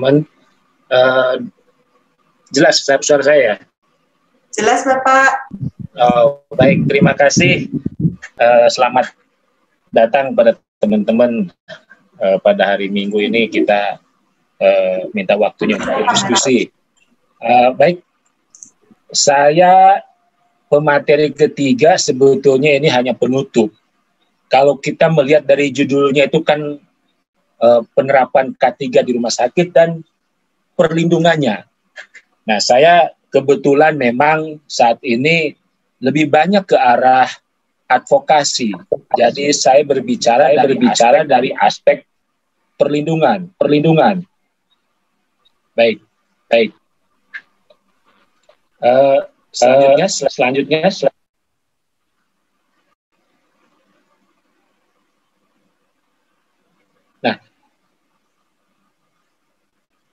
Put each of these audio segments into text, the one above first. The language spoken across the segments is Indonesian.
teman-teman. Jelas suara saya? Jelas, Bapak. Baik, terima kasih. Selamat datang pada teman-teman. Pada hari Minggu ini kita minta waktunya untuk berdiskusi. Baik, saya pemateri ketiga sebetulnya ini hanya penutup. Kalau kita melihat dari judulnya itu kan penerapan K3 di rumah sakit dan perlindungannya. Nah, saya kebetulan memang saat ini lebih banyak ke arah advokasi. Jadi saya berbicara dari aspek perlindungan. Baik. Selanjutnya. Nah,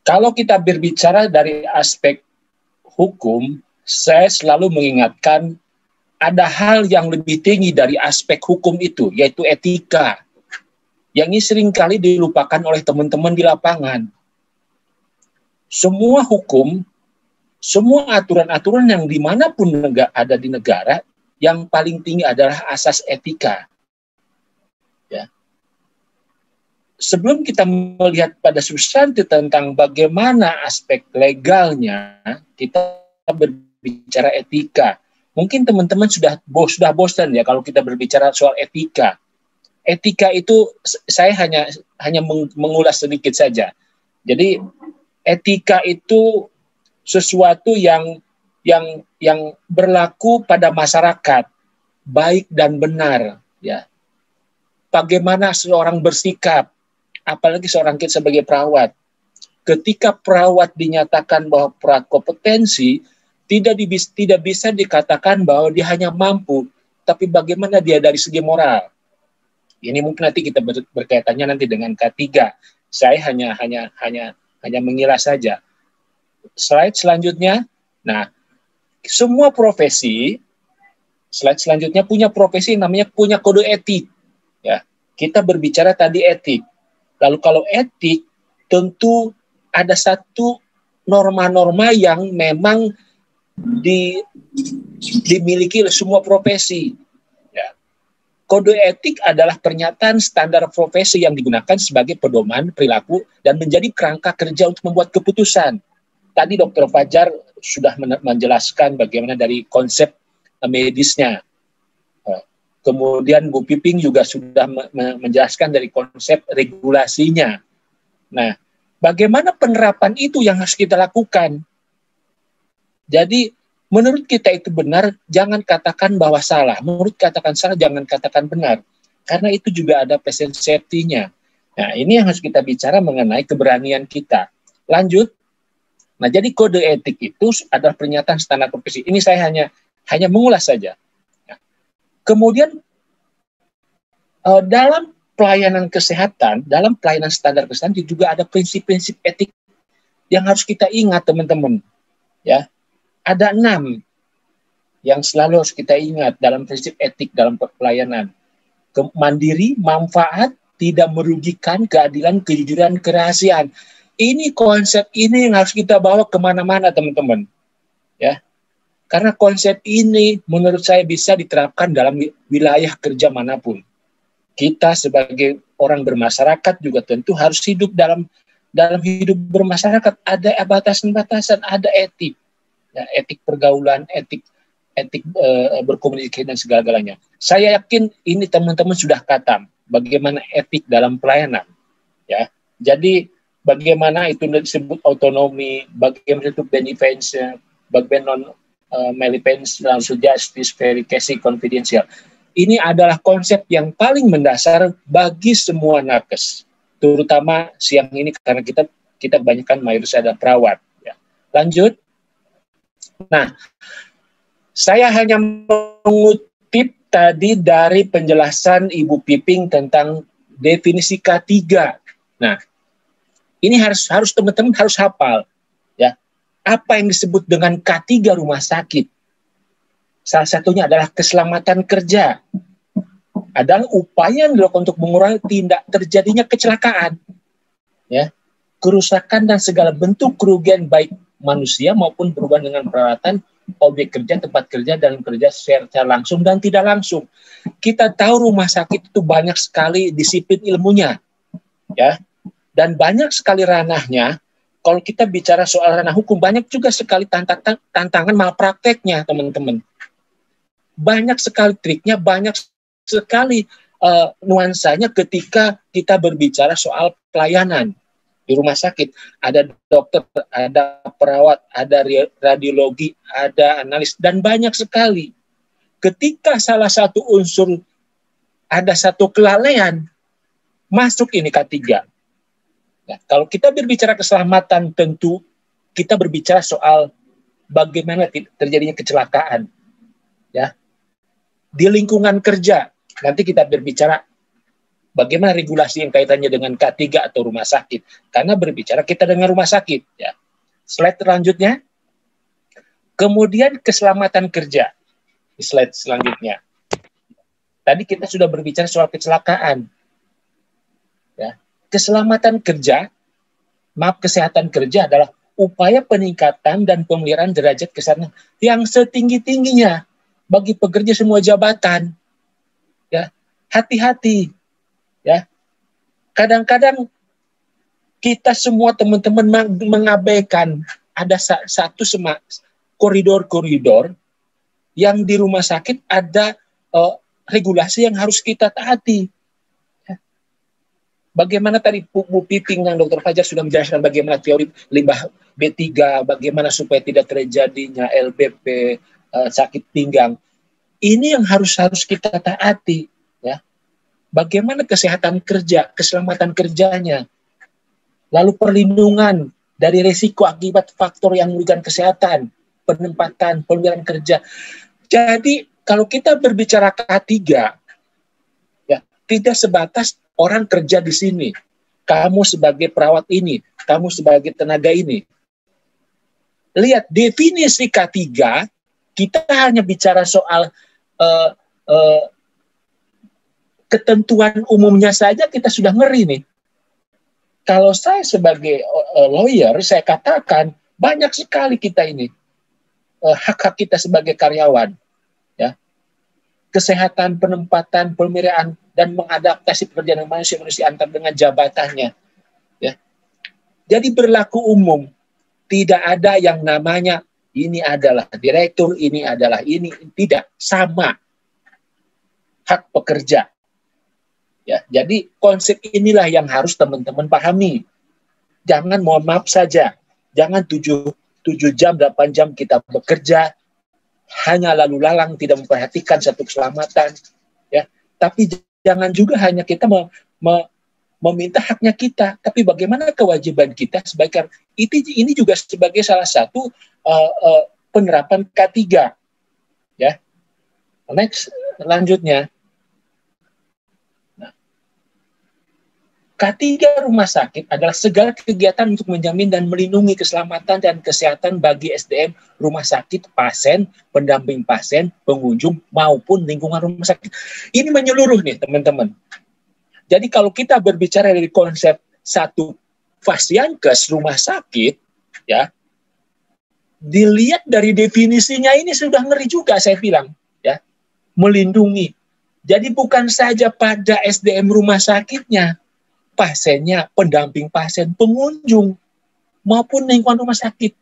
kalau kita berbicara dari aspek hukum, saya selalu mengingatkan ada hal yang lebih tinggi dari aspek hukum itu, yaitu etika. Yang ini seringkali dilupakan oleh teman-teman di lapangan. Semua hukum, semua aturan-aturan yang dimanapun ada di negara, yang paling tinggi adalah asas etika. Ya. Sebelum kita melihat pada substansi tentang bagaimana aspek legalnya, kita berbicara etika. Mungkin teman-teman sudah bosan ya kalau kita berbicara soal etika. Etika itu saya hanya mengulas sedikit saja. Jadi etika itu sesuatu yang berlaku pada masyarakat, baik dan benar, ya. Bagaimana seorang bersikap, apalagi seorang kita sebagai perawat. Ketika perawat dinyatakan bahwa perawat kompetensi, tidak bisa dikatakan bahwa dia hanya mampu, tapi bagaimana dia dari segi moral. Ini mungkin nanti kita berkaitannya nanti dengan K3. Saya hanya mengilas saja. Slide selanjutnya. Nah, semua profesi, slide selanjutnya punya profesi namanya punya kode etik. Ya, kita berbicara tadi etik. Lalu kalau etik, tentu ada satu norma-norma yang memang dimiliki oleh semua profesi. Ya. Kode etik adalah pernyataan standar profesi yang digunakan sebagai pedoman perilaku dan menjadi kerangka kerja untuk membuat keputusan. Tadi Dr. Fajar sudah menjelaskan bagaimana dari konsep medisnya. Kemudian Bu Piping juga sudah menjelaskan dari konsep regulasinya. Nah, bagaimana penerapan itu yang harus kita lakukan? Jadi, menurut kita itu benar, jangan katakan bahwa salah. Menurut katakan salah, jangan katakan benar. Karena itu juga ada patient safety-nya. Nah, ini yang harus kita bicara mengenai keberanian kita. Lanjut. Nah, jadi kode etik itu adalah pernyataan standar profesi. Ini saya hanya mengulas saja. Nah, kemudian dalam pelayanan kesehatan, dalam pelayanan standar kesehatan juga ada prinsip-prinsip etik yang harus kita ingat, teman-teman. Ya, ada 6 yang selalu harus kita ingat dalam prinsip etik dalam pelayanan. Mandiri, manfaat, tidak merugikan, keadilan, kejujuran, kerahasiaan. Ini konsep ini yang harus kita bawa kemana-mana, teman-teman. Ya, karena konsep ini menurut saya bisa diterapkan dalam wilayah kerja manapun. Kita sebagai orang bermasyarakat juga tentu harus hidup dalam hidup bermasyarakat. Ada batasan-batasan, ada etik, ya, etik pergaulan, etik berkomunikasi dan segala-galanya. Saya yakin ini teman-teman sudah khatam bagaimana etik dalam pelayanan. Ya, jadi bagaimana itu disebut autonomi, bagaimana itu benefits, bagaimana non-malifence, langsung justice, verification, confidential. Ini adalah konsep yang paling mendasar bagi semua nakes, terutama siang ini karena kita kebanyakan mayoritas ada perawat. Ya. Lanjut. Nah, saya hanya mengutip tadi dari penjelasan Ibu Piping tentang definisi K3. Nah, ini harus teman-teman harus hafal, ya. Apa yang disebut dengan K3 rumah sakit? Salah satunya adalah keselamatan kerja. Adalah upaya yang dilakukan untuk mengurangi tindak terjadinya kecelakaan. Ya. kerusakan dan segala bentuk kerugian baik manusia maupun berhubungan dengan peralatan, objek kerja, tempat kerja, dan kerja secara langsung dan tidak langsung. Kita tahu rumah sakit itu banyak sekali disiplin ilmunya, ya, dan banyak sekali ranahnya. Kalau kita bicara soal ranah hukum, banyak juga sekali tantangan malprakteknya, teman-teman. Banyak sekali triknya, banyak sekali nuansanya ketika kita berbicara soal pelayanan di rumah sakit. Ada dokter, ada perawat, ada radiologi, ada analis, dan banyak sekali. Ketika salah satu unsur ada satu kelalaian, masuk ini K3. Nah, kalau kita berbicara keselamatan, tentu kita berbicara soal bagaimana terjadinya kecelakaan. Ya. Di lingkungan kerja, nanti kita berbicara bagaimana regulasi yang kaitannya dengan K3 atau rumah sakit. Karena berbicara kita dengan rumah sakit. Ya. Slide selanjutnya. Kemudian keselamatan kerja. Di slide selanjutnya. Tadi kita sudah berbicara soal kecelakaan. Ya. Keselamatan kerja, kesehatan kerja adalah upaya peningkatan dan pemeliharaan derajat kesehatan yang setinggi-tingginya bagi pekerja semua jabatan. Ya. Hati-hati. Ya, kadang-kadang kita semua teman-teman mengabaikan ada satu koridor-koridor yang di rumah sakit ada regulasi yang harus kita taati. Ya. Bagaimana tadi Bu Piping dan Dr. Fajar sudah menjelaskan bagaimana teori limbah B3, bagaimana supaya tidak terjadinya LBP, sakit pinggang. Ini yang harus kita taati. Ya. Bagaimana kesehatan kerja, keselamatan kerjanya, lalu perlindungan dari risiko akibat faktor yang merugikan kesehatan, penempatan, pemeliharaan kerja. Jadi kalau kita berbicara K3, ya tidak sebatas orang kerja di sini. Kamu sebagai perawat ini, kamu sebagai tenaga ini. Lihat definisi K3, kita hanya bicara soal ketentuan umumnya saja kita sudah ngeri nih. Kalau saya sebagai lawyer, saya katakan banyak sekali kita ini hak-hak kita sebagai karyawan, ya, kesehatan, penempatan, pemeliharaan dan mengadaptasi pekerjaan manusia antar dengan jabatannya, ya. Jadi berlaku umum, tidak ada yang namanya ini adalah direktur, ini adalah ini, tidak sama hak pekerja. Ya, jadi konsep inilah yang harus teman-teman pahami. Jangan mohon maaf saja, jangan 7 jam, 8 jam kita bekerja, hanya lalu lalang tidak memperhatikan satu keselamatan. Ya. Tapi jangan juga hanya kita meminta haknya kita, tapi bagaimana kewajiban kita sebagai ini juga sebagai salah satu penerapan K3. Ya. Next, lanjutnya. K3 rumah sakit adalah segala kegiatan untuk menjamin dan melindungi keselamatan dan kesehatan bagi SDM rumah sakit, pasien, pendamping pasien, pengunjung, maupun lingkungan rumah sakit. Ini menyeluruh nih teman-teman. Jadi kalau kita berbicara dari konsep satu fasiankes rumah sakit, ya, dilihat dari definisinya ini sudah ngeri juga saya bilang, ya, melindungi. Jadi bukan saja pada SDM rumah sakitnya, pasiennya, pendamping pasien, pengunjung, maupun lingkungan rumah sakit.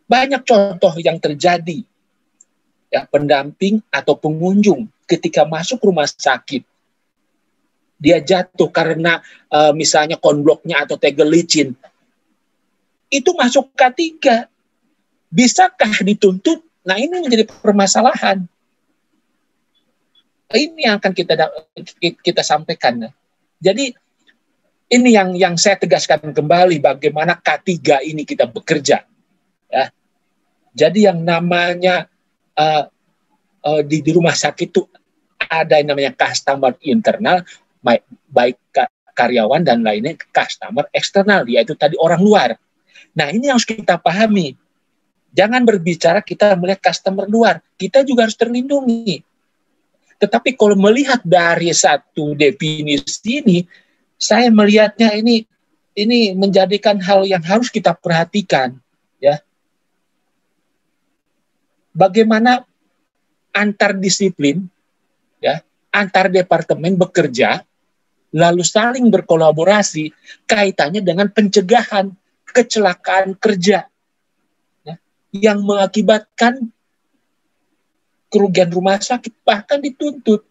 Banyak contoh yang terjadi. Ya, pendamping atau pengunjung ketika masuk rumah sakit, dia jatuh karena misalnya konbloknya atau tegel licin. Itu masuk K3. Bisakah dituntut? Nah, ini menjadi permasalahan. Ini yang akan kita sampaikan. Jadi ini yang saya tegaskan kembali bagaimana K3 ini kita bekerja. Ya. Jadi yang namanya di rumah sakit itu ada yang namanya customer internal, baik karyawan dan lainnya, customer eksternal, yaitu tadi orang luar. Nah ini yang harus kita pahami. Jangan berbicara kita melihat customer luar, kita juga harus terlindungi. Tetapi kalau melihat dari satu definisi ini, saya melihatnya ini ini menjadikan hal yang harus kita perhatikan, ya. Bagaimana antar disiplin, ya, antar departemen bekerja, lalu saling berkolaborasi kaitannya dengan pencegahan kecelakaan kerja, ya, yang mengakibatkan kerugian rumah sakit bahkan dituntut.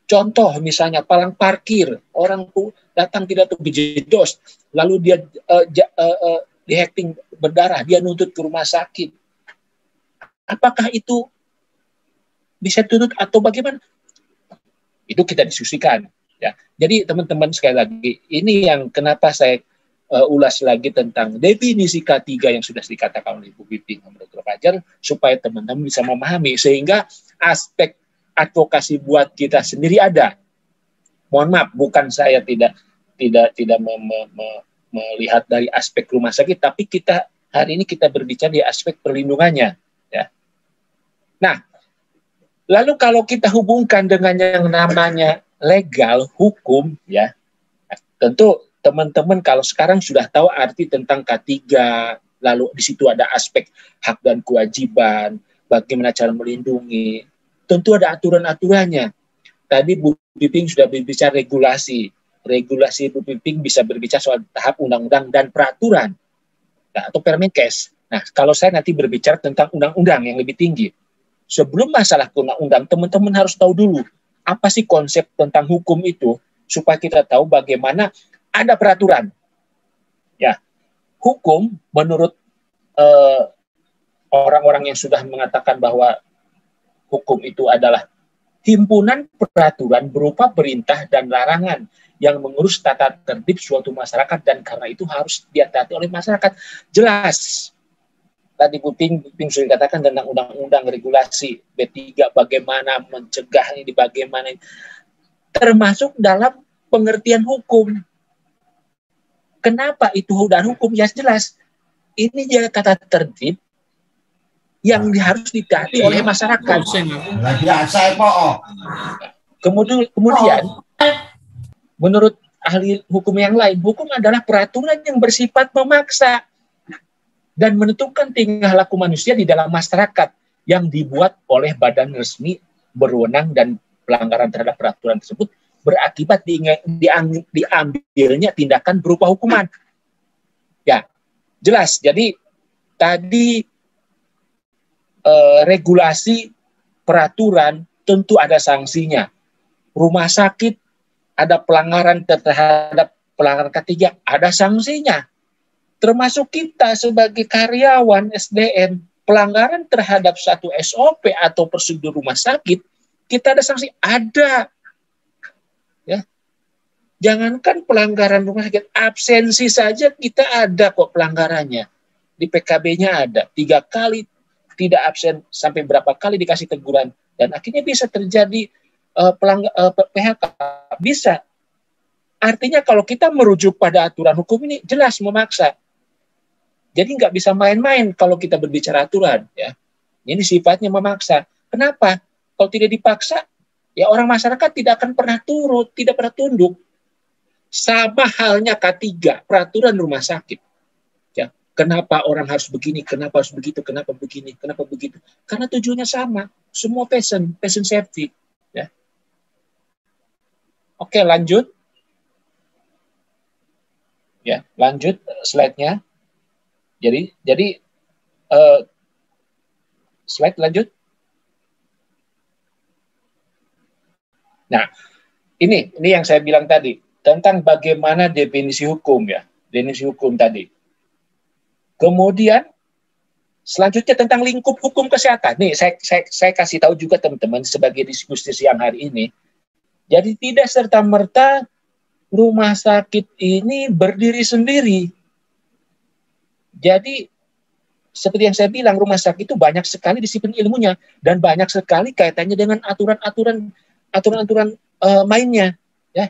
Contoh misalnya palang parkir, orang datang tidak terjedos, lalu dia dihacking berdarah, dia nuntut ke rumah sakit. Apakah itu bisa tuntut atau bagaimana? Itu kita diskusikan. Ya. Jadi teman-teman sekali lagi, ini yang kenapa saya ulas lagi tentang definisi K3 yang sudah dikatakan oleh Ibu Piping menurut Dr. Fajar, supaya teman-teman bisa memahami, sehingga aspek advokasi buat kita sendiri ada. Mohon maaf, bukan saya tidak melihat dari aspek rumah sakit, tapi kita hari ini kita berbicara di aspek perlindungannya. Ya. Nah, lalu kalau kita hubungkan dengan yang namanya legal, hukum, ya, tentu teman-teman kalau sekarang sudah tahu arti tentang K3, lalu di situ ada aspek hak dan kewajiban, bagaimana cara melindungi, tentu ada aturan-aturannya. Tadi Bu Piping sudah berbicara regulasi. Regulasi Bu Piping bisa berbicara soal tahap undang-undang dan peraturan, nah, atau Permenkes. Nah, kalau saya nanti berbicara tentang undang-undang yang lebih tinggi. Sebelum masalah ke undang-undang, teman-teman harus tahu dulu apa sih konsep tentang hukum itu, supaya kita tahu bagaimana ada peraturan. Ya, hukum menurut orang-orang yang sudah mengatakan bahwa hukum itu adalah himpunan peraturan berupa perintah dan larangan yang mengurus tata tertib suatu masyarakat, dan karena itu harus ditaati oleh masyarakat. Jelas. Tadi Bu Piping sudah katakan tentang undang-undang regulasi B3, bagaimana mencegah ini, bagaimana ini. Termasuk dalam pengertian hukum. Kenapa itu dan hukum? Ya jelas. Ini dia tata tertib yang harus ditaati oleh masyarakat. Kemudian, menurut ahli hukum yang lain, hukum adalah peraturan yang bersifat memaksa dan menentukan tingkah laku manusia di dalam masyarakat yang dibuat oleh badan resmi berwenang, dan pelanggaran terhadap peraturan tersebut berakibat diambilnya tindakan berupa hukuman. Ya, jelas. Jadi tadi regulasi peraturan tentu ada sanksinya. Rumah sakit ada pelanggaran terhadap pelanggaran K3, ada sanksinya. Termasuk kita sebagai karyawan SDM, pelanggaran terhadap satu SOP atau prosedur rumah sakit, kita ada sanksi, ada. Ya. Jangankan pelanggaran rumah sakit, absensi saja kita ada kok pelanggarannya. Di PKB-nya ada, 3 kali tidak absen, sampai berapa kali dikasih teguran, dan akhirnya bisa terjadi PHK. Bisa. Artinya kalau kita merujuk pada aturan hukum ini, jelas memaksa. Jadi nggak bisa main-main kalau kita berbicara aturan, ya. Ini sifatnya memaksa. Kenapa? Kalau tidak dipaksa, ya orang masyarakat tidak akan pernah turut, tidak pernah tunduk. Sama halnya K3, peraturan rumah sakit. Ya, kenapa orang harus begini, kenapa harus begitu, kenapa begini, kenapa begitu? Karena tujuannya sama, semua patient safety. Ya. Oke, lanjut. Ya, lanjut slide-nya. Jadi slide lanjut. Nah, ini yang saya bilang tadi tentang bagaimana definisi hukum, ya, definisi hukum tadi. Kemudian selanjutnya tentang lingkup hukum kesehatan. Nih saya kasih tahu juga teman-teman sebagai diskusi siang hari ini. Jadi tidak serta-merta rumah sakit ini berdiri sendiri. Jadi seperti yang saya bilang, rumah sakit itu banyak sekali disiplin ilmunya dan banyak sekali kaitannya dengan aturan-aturan mainnya. Ya,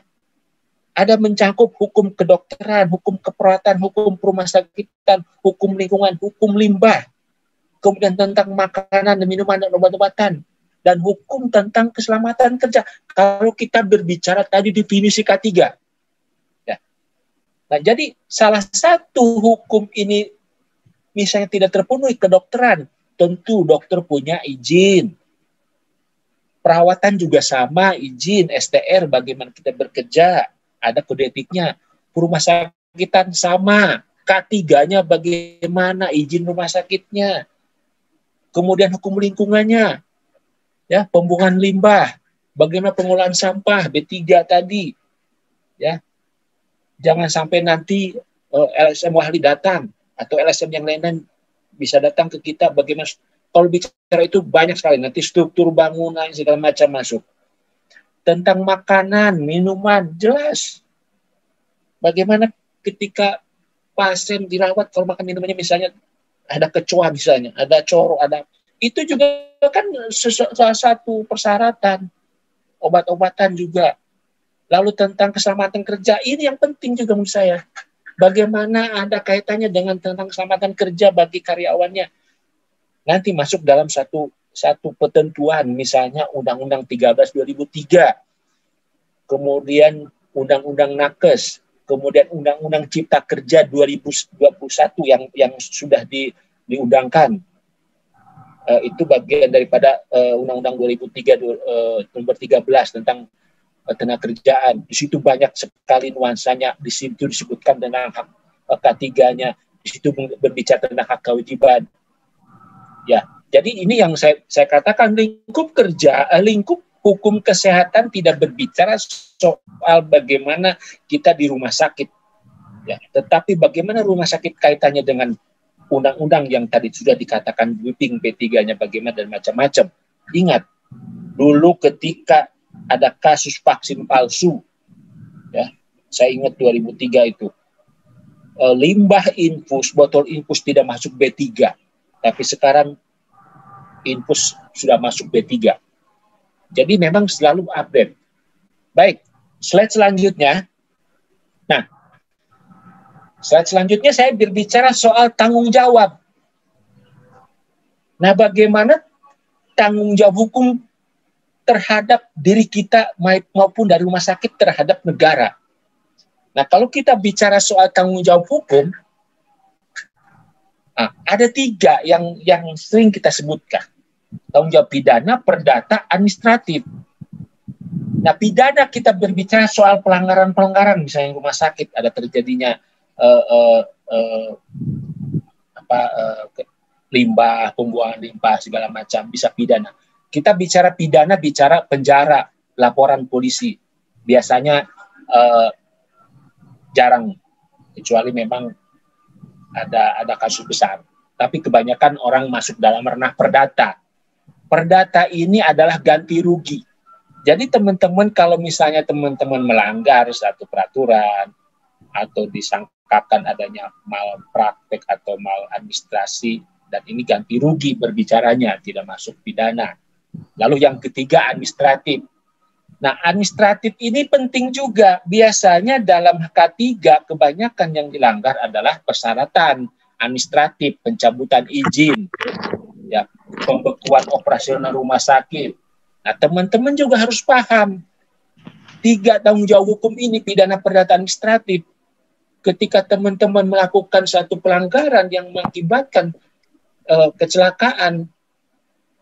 ada mencakup hukum kedokteran, hukum keperawatan, hukum rumah sakitan, hukum lingkungan, hukum limbah, kemudian tentang makanan dan minuman dan obat-obatan, dan hukum tentang keselamatan kerja. Kalau kita berbicara tadi definisi K3, ya, Nah, jadi salah satu hukum ini misalnya tidak terpenuhi kedokteran, tentu dokter punya izin. Perawatan juga sama, izin, STR, bagaimana kita bekerja, ada kode etiknya. Rumah sakitan sama, K3-nya bagaimana, izin rumah sakitnya. Kemudian hukum lingkungannya, ya, pembuangan limbah, bagaimana pengolahan sampah, B3 tadi, ya. Jangan sampai nanti LSM wahli datang, atau LSM yang lain-lain bisa datang ke kita, bagaimana. Kalau bicara itu banyak sekali, nanti struktur bangunan segala macam masuk. Tentang makanan, minuman, jelas. Bagaimana ketika pasien dirawat, kalau makan minumannya misalnya ada kecoa misalnya, ada coro, ada, itu juga kan salah satu persyaratan. Obat-obatan juga. Lalu tentang keselamatan kerja, ini yang penting juga menurut saya. Bagaimana ada kaitannya dengan tentang keselamatan kerja bagi karyawannya. Nanti masuk dalam satu ketentuan, misalnya Undang-Undang 13 2003, kemudian Undang-Undang Nakes, kemudian Undang-Undang Cipta Kerja 2021 yang sudah diundangkan. Itu bagian daripada Undang-Undang 2003 nomor 13 tentang tenaga kerjaan. Di situ banyak sekali nuansanya, di situ disebutkan tentang hak K3-nya, di situ berbicara tentang hak kewajiban. Ya, jadi ini yang saya katakan, lingkup hukum kesehatan tidak berbicara soal bagaimana kita di rumah sakit, ya, tetapi bagaimana rumah sakit kaitannya dengan undang-undang yang tadi sudah dikatakan briefing P3-nya bagaimana dan macam-macam. Ingat, dulu ketika ada kasus vaksin palsu, ya, saya ingat 2003 itu, limbah infus, botol infus tidak masuk B3. Tapi sekarang infus sudah masuk B3. Jadi memang selalu update. Baik, slide selanjutnya. Nah, slide selanjutnya saya berbicara soal tanggung jawab. Nah, bagaimana tanggung jawab hukum terhadap diri kita maupun dari rumah sakit terhadap negara. Nah, kalau kita bicara soal tanggung jawab hukum, ada 3 yang sering kita sebutkan. Tanggung jawab pidana, perdata, administratif. Nah, pidana kita berbicara soal pelanggaran-pelanggaran, misalnya rumah sakit ada terjadinya limbah, pembuangan limbah segala macam, bisa pidana. Kita bicara pidana, bicara penjara, laporan polisi. Biasanya jarang, kecuali memang ada kasus besar. Tapi kebanyakan orang masuk dalam ranah perdata. Perdata ini adalah ganti rugi. Jadi teman-teman, kalau misalnya teman-teman melanggar satu peraturan atau disangkakan adanya malpraktek atau maladministrasi, dan ini ganti rugi berbicaranya, tidak masuk pidana. Lalu yang ketiga, administratif. Nah, administratif ini penting juga. Biasanya dalam K3 kebanyakan yang dilanggar adalah persyaratan administratif, pencabutan izin, ya, pembekuan operasional rumah sakit. Nah, teman-teman juga harus paham 3 tanggung jawab hukum ini, pidana, perdata, administratif. Ketika teman-teman melakukan satu pelanggaran yang mengakibatkan kecelakaan,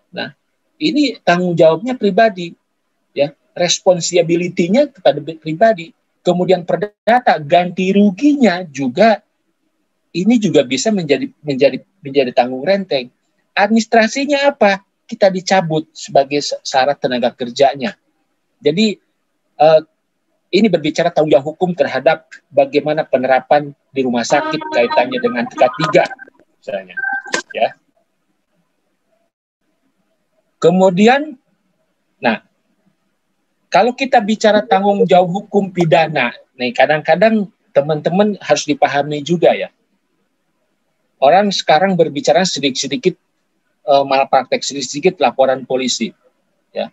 nah, ini tanggung jawabnya pribadi, ya, responsibility-nya kepada pribadi. Kemudian perdata, ganti ruginya juga, ini juga bisa menjadi tanggung renteng. Administrasinya apa? Kita dicabut sebagai syarat tenaga kerjanya. Jadi ini berbicara tanggung jawab hukum terhadap bagaimana penerapan di rumah sakit kaitannya dengan K3 misalnya, ya. Kemudian, nah, kalau kita bicara tanggung jawab hukum pidana, nih kadang-kadang teman-teman harus dipahami juga, ya. Orang sekarang berbicara sedikit-sedikit malpraktek, sedikit-sedikit laporan polisi, ya.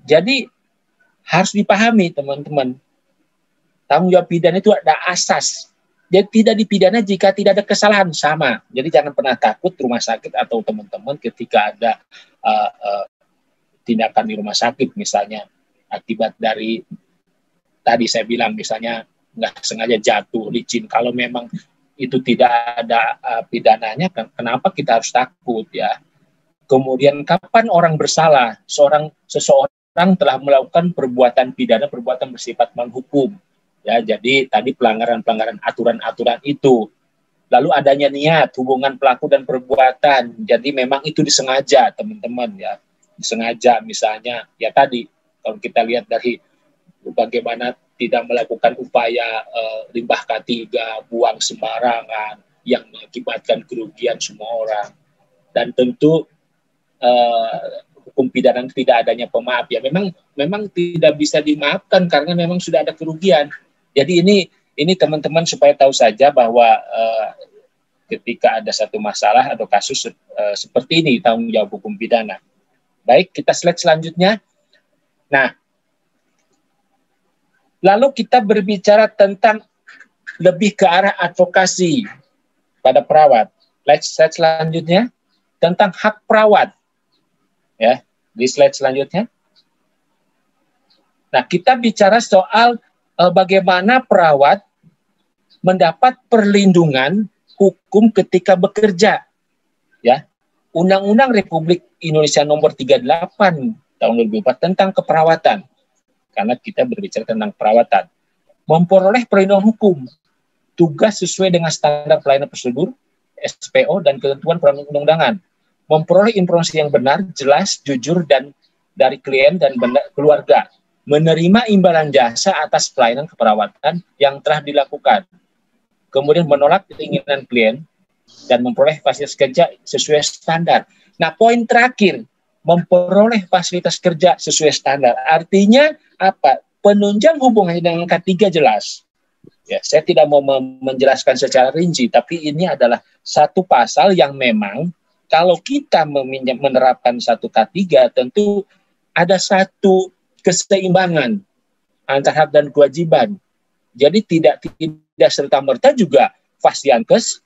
Jadi harus dipahami teman-teman, tanggung jawab pidana itu ada asas. Jadi tidak dipidana jika tidak ada kesalahan, sama. Jadi jangan pernah takut rumah sakit atau teman-teman ketika ada tindakan di rumah sakit, misalnya akibat dari tadi saya bilang, misalnya nggak sengaja jatuh licin. Kalau memang itu tidak ada pidananya, kenapa kita harus takut ya? Kemudian kapan orang bersalah? Seseorang telah melakukan perbuatan pidana, perbuatan bersifat menghukum. Ya, jadi tadi pelanggaran-pelanggaran aturan-aturan itu. Lalu adanya niat, hubungan pelaku dan perbuatan. Jadi memang itu disengaja, teman-teman ya. Disengaja misalnya, ya tadi kalau kita lihat dari bagaimana tidak melakukan upaya limbah K3, buang sembarangan yang mengakibatkan kerugian semua orang. Dan tentu hukum pidana tidak adanya pemaaf ya. Memang tidak bisa dimaafkan karena memang sudah ada kerugian. Jadi ini teman-teman supaya tahu saja bahwa ketika ada satu masalah atau kasus seperti ini tanggung jawab hukum pidana. Baik, kita slide selanjutnya. Nah, lalu kita berbicara tentang lebih ke arah advokasi pada perawat. Slide selanjutnya tentang hak perawat. Ya, di slide selanjutnya. Nah, kita bicara soal bagaimana perawat mendapat perlindungan hukum ketika bekerja. Ya. Undang-Undang Republik Indonesia Nomor 38 tahun 2004 tentang keperawatan. Karena kita berbicara tentang perawatan. Memperoleh perlindungan hukum, tugas sesuai dengan standar pelayanan prosedur, SPO, dan ketentuan perundang-undangan. Memperoleh informasi yang benar, jelas, jujur, dan dari klien dan keluarga. Menerima imbalan jasa atas pelayanan keperawatan yang telah dilakukan. Kemudian menolak keinginan klien dan memperoleh fasilitas kerja sesuai standar. Nah, poin terakhir, memperoleh fasilitas kerja sesuai standar. Artinya apa? Penunjang hubungannya dengan K3 jelas. Ya, saya tidak mau menjelaskan secara rinci, tapi ini adalah satu pasal yang memang kalau kita menerapkan satu K3 tentu ada satu keseimbangan antara hak dan kewajiban. Jadi tidak serta-merta juga Fasiankes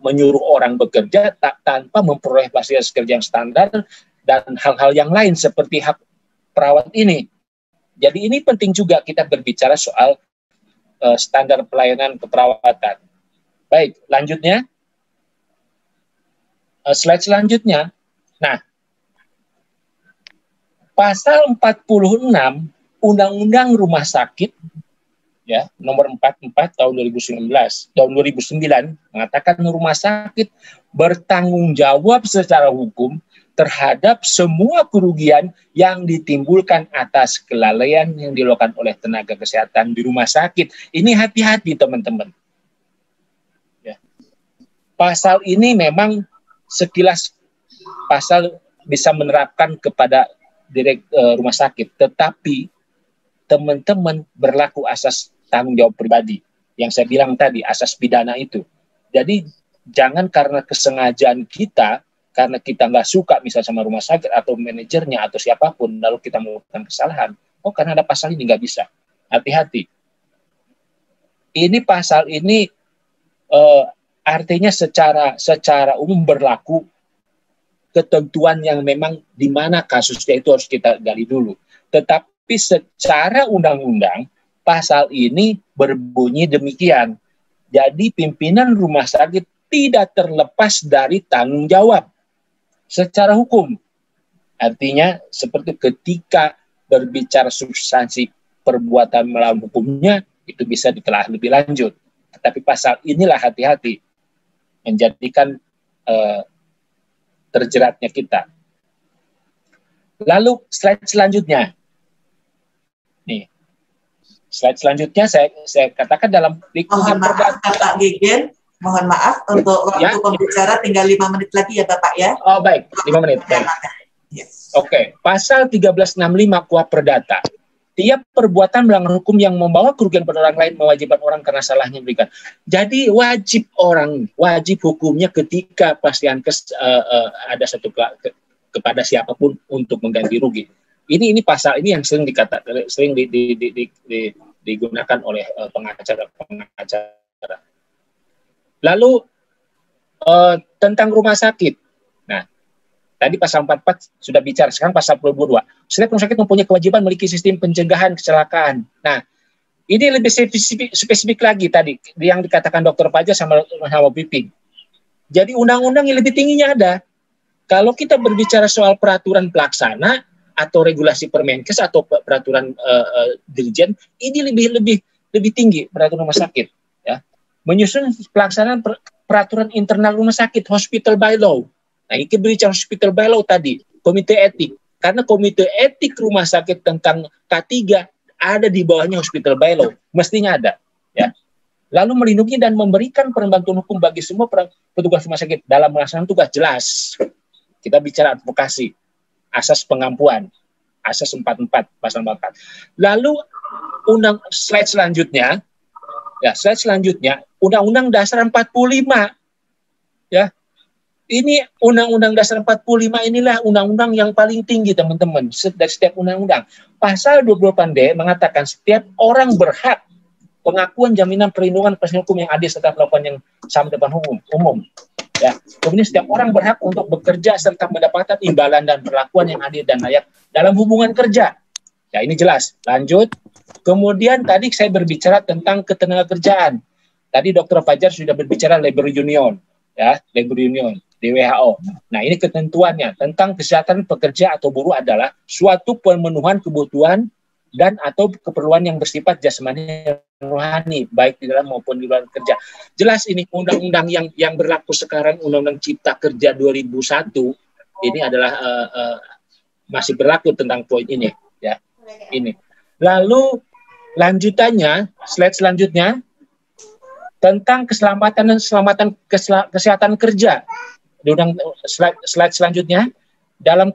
menyuruh orang bekerja tanpa memperoleh fasilitas kerja yang standar dan hal-hal yang lain seperti hak perawat ini. Jadi ini penting juga kita berbicara soal standar pelayanan keperawatan. Baik, lanjutnya. Slide selanjutnya. Nah, pasal 46 Undang-Undang Rumah Sakit ya, nomor 44 tahun 2009 mengatakan rumah sakit bertanggung jawab secara hukum terhadap semua kerugian yang ditimbulkan atas kelalaian yang dilakukan oleh tenaga kesehatan di rumah sakit. Ini hati-hati teman-teman. Ya. Pasal ini memang sekilas pasal bisa menerapkan kepada rumah sakit, tetapi teman-teman berlaku asas tanggung jawab pribadi yang saya bilang tadi, asas pidana itu. Jadi jangan karena kesengajaan kita, karena kita nggak suka misalnya sama rumah sakit atau manajernya atau siapapun, lalu kita melakukan kesalahan. Oh, karena ada pasal ini nggak bisa. Hati-hati. Ini pasal ini artinya secara umum berlaku ketentuan yang memang di mana kasusnya itu harus kita gali dulu. Tetapi secara undang-undang pasal ini berbunyi demikian. Jadi pimpinan rumah sakit tidak terlepas dari tanggung jawab secara hukum. Artinya seperti ketika berbicara substansi perbuatan melawan hukumnya itu bisa ditelah lebih lanjut. Tetapi pasal inilah hati-hati menjadikan terjeratnya kita. Lalu slide selanjutnya. Nih. Slide selanjutnya saya katakan dalam mohon maaf Bapak Gegen, mohon maaf untuk waktu pembicara tinggal 5 menit lagi ya Bapak ya. Oh baik, 5 menit. Yes. Oke, pasal 1365 KUHP Perdata. Tiap perbuatan melanggar hukum yang membawa kerugian pada orang lain mewajibkan orang karena salahnya memberikan. Jadi wajib hukumnya ketika Fasiankes ada satu kepada siapapun untuk mengganti rugi. Ini pasal ini yang sering digunakan oleh pengacara. Lalu tentang rumah sakit. Nah, Tadi pasal 44 sudah bicara, sekarang pasal 22. Setiap rumah sakit mempunyai kewajiban memiliki sistem pencegahan kecelakaan. Nah, ini lebih spesifik lagi tadi yang dikatakan Dr. Fajar sama Piping. Jadi undang-undang yang lebih tingginya ada. Kalau kita berbicara soal peraturan pelaksana atau regulasi Permenkes atau peraturan dirjen, ini lebih tinggi peraturan rumah sakit. Ya, menyusun pelaksanaan peraturan internal rumah sakit, hospital by law. Nah, ini berbicara hospital by law tadi, komite etik. Karena komite etik rumah sakit tentang K3 ada di bawahnya hospital by law, mestinya ada. Ya. Lalu melindungi dan memberikan perbantuan hukum bagi semua petugas rumah sakit dalam melaksanakan tugas, jelas. Kita bicara advokasi, asas pengampuan, asas 44, pasal 44. Lalu slide selanjutnya, Undang-Undang Dasar 45. Ya. Ini Undang-Undang Dasar 45 inilah undang-undang yang paling tinggi, teman-teman, dari setiap undang-undang. Pasal 28D mengatakan setiap orang berhak pengakuan, jaminan, perlindungan, perlindungan hukum yang adil serta melakukan yang sama depan umum. Ya. Kemudian setiap orang berhak untuk bekerja serta mendapatkan imbalan dan perlakuan yang adil dan layak dalam hubungan kerja. Ya, ini jelas. Lanjut. Kemudian tadi saya berbicara tentang ketenagakerjaan. Tadi Dr. Fajar sudah berbicara labor union, ya, labor union di WHO. Nah, ini ketentuannya tentang kesehatan pekerja atau buruh adalah suatu pemenuhan kebutuhan dan atau keperluan yang bersifat jasmani rohani, baik di dalam maupun di luar kerja. Jelas ini undang-undang yang berlaku sekarang, Undang-Undang Cipta Kerja 2001, ini adalah masih berlaku tentang poin ini, ya. Ini. Lalu lanjutannya, slide selanjutnya tentang keselamatan kesehatan kerja. Di slide selanjutnya dalam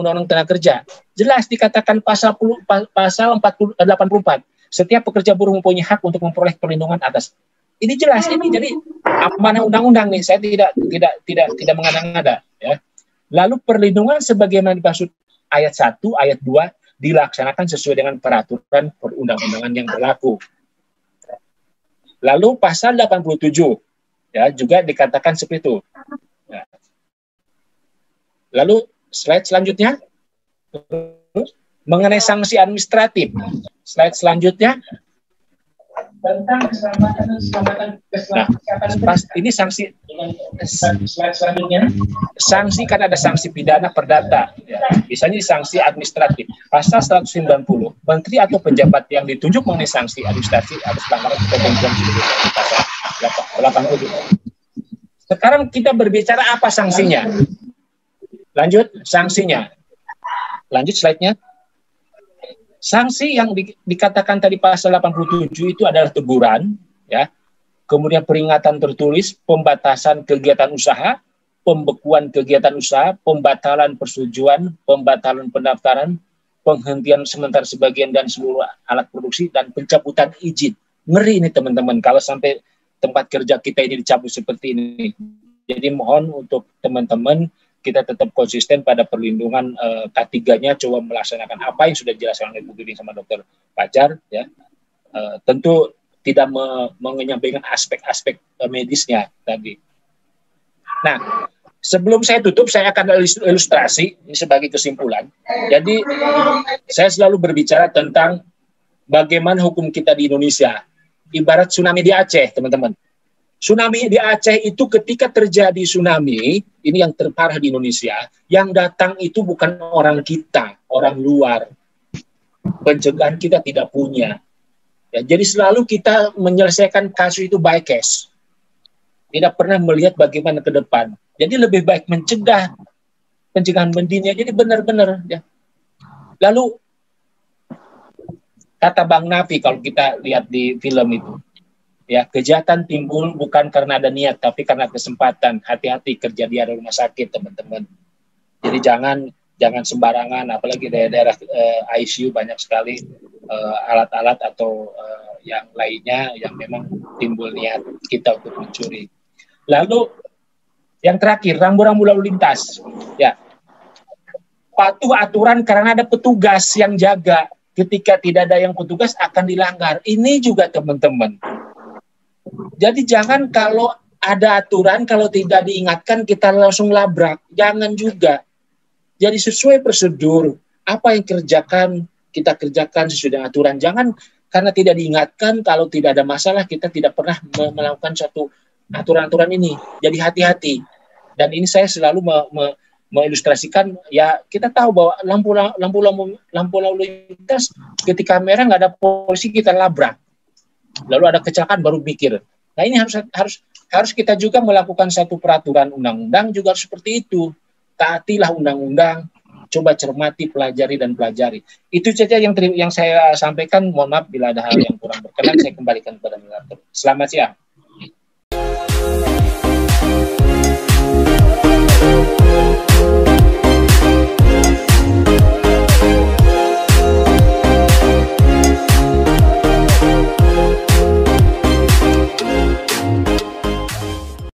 Undang-Undang Tenaga Kerja jelas dikatakan pasal 84, setiap pekerja buruh mempunyai hak untuk memperoleh perlindungan atas. Ini jelas, ini jadi amanah undang-undang nih, saya tidak mengada-ngada, ya. Lalu perlindungan sebagaimana dimaksud ayat 1, ayat 2 dilaksanakan sesuai dengan peraturan perundang-undangan yang berlaku. Lalu pasal 87 ya juga dikatakan seperti itu. Ya. Lalu slide selanjutnya mengenai sanksi administratif. Slide selanjutnya tentang keselamatan ini sanksi. Slide selanjutnya sanksi, kan ada sanksi pidana perdata, ya. Misalnya sanksi administratif pasal 190, menteri atau pejabat yang ditunjuk mengenai sanksi administratif atas pelanggaran ketentuan pasal 87. Sekarang kita berbicara apa sanksinya. Lanjut, sanksinya. Lanjut slide-nya. Sanksi yang dikatakan tadi pasal 87 itu adalah teguran, ya. Kemudian peringatan tertulis, pembatasan kegiatan usaha, pembekuan kegiatan usaha, pembatalan persetujuan, pembatalan pendaftaran, penghentian sementara sebagian dan seluruh alat produksi, dan pencabutan izin. Ngeri ini teman-teman kalau sampai tempat kerja kita ini dicabut seperti ini. Jadi mohon untuk teman-teman kita tetap konsisten pada perlindungan K3-nya, coba melaksanakan apa yang sudah dijelaskan oleh Bu Bibing sama Dr. Fajar, ya. Tentu tidak menyampaikan aspek-aspek medisnya tadi. Nah, sebelum saya tutup, saya akan ilustrasi ini sebagai kesimpulan. Jadi, saya selalu berbicara tentang bagaimana hukum kita di Indonesia. Ibarat tsunami di Aceh, teman-teman. Tsunami di Aceh itu ketika terjadi tsunami, ini yang terparah di Indonesia, yang datang itu bukan orang kita, orang luar. Pencegahan kita tidak punya. Ya, jadi selalu kita menyelesaikan kasus itu by case. Tidak pernah melihat bagaimana ke depan. Jadi lebih baik mencegah, pencegahan mendini. Jadi benar-benar. Ya. Lalu, kata Bang Nafi kalau kita lihat di film itu, ya, kejahatan timbul bukan karena ada niat, tapi karena kesempatan. Hati-hati kerja di rumah sakit, teman-teman. Jadi jangan sembarangan, apalagi daerah-daerah ICU banyak sekali alat-alat atau yang lainnya yang memang timbul niat kita untuk mencuri. Lalu yang terakhir, rambu-rambu lalu lintas. Ya, patuh aturan karena ada petugas yang jaga. Ketika tidak ada yang petugas akan dilanggar. Ini juga teman-teman. Jadi jangan kalau ada aturan kalau tidak diingatkan kita langsung labrak. Jangan juga. Jadi sesuai prosedur, apa yang kita kerjakan sesuai dengan aturan. Jangan karena tidak diingatkan, kalau tidak ada masalah kita tidak pernah melakukan suatu aturan-aturan ini. Jadi hati-hati. Dan ini saya selalu mengilustrasikan, ya kita tahu bahwa lampu lalu lintas ketika merah nggak ada polisi kita labrak. Lalu ada kecelakaan baru mikir. Nah ini harus kita juga melakukan satu peraturan undang-undang juga seperti itu. Taatilah undang-undang, coba cermati, pelajari dan pelajari. Itu saja yang saya sampaikan. Mohon maaf bila ada hal yang kurang berkenan, saya kembalikan kepada moderator. Selamat siang.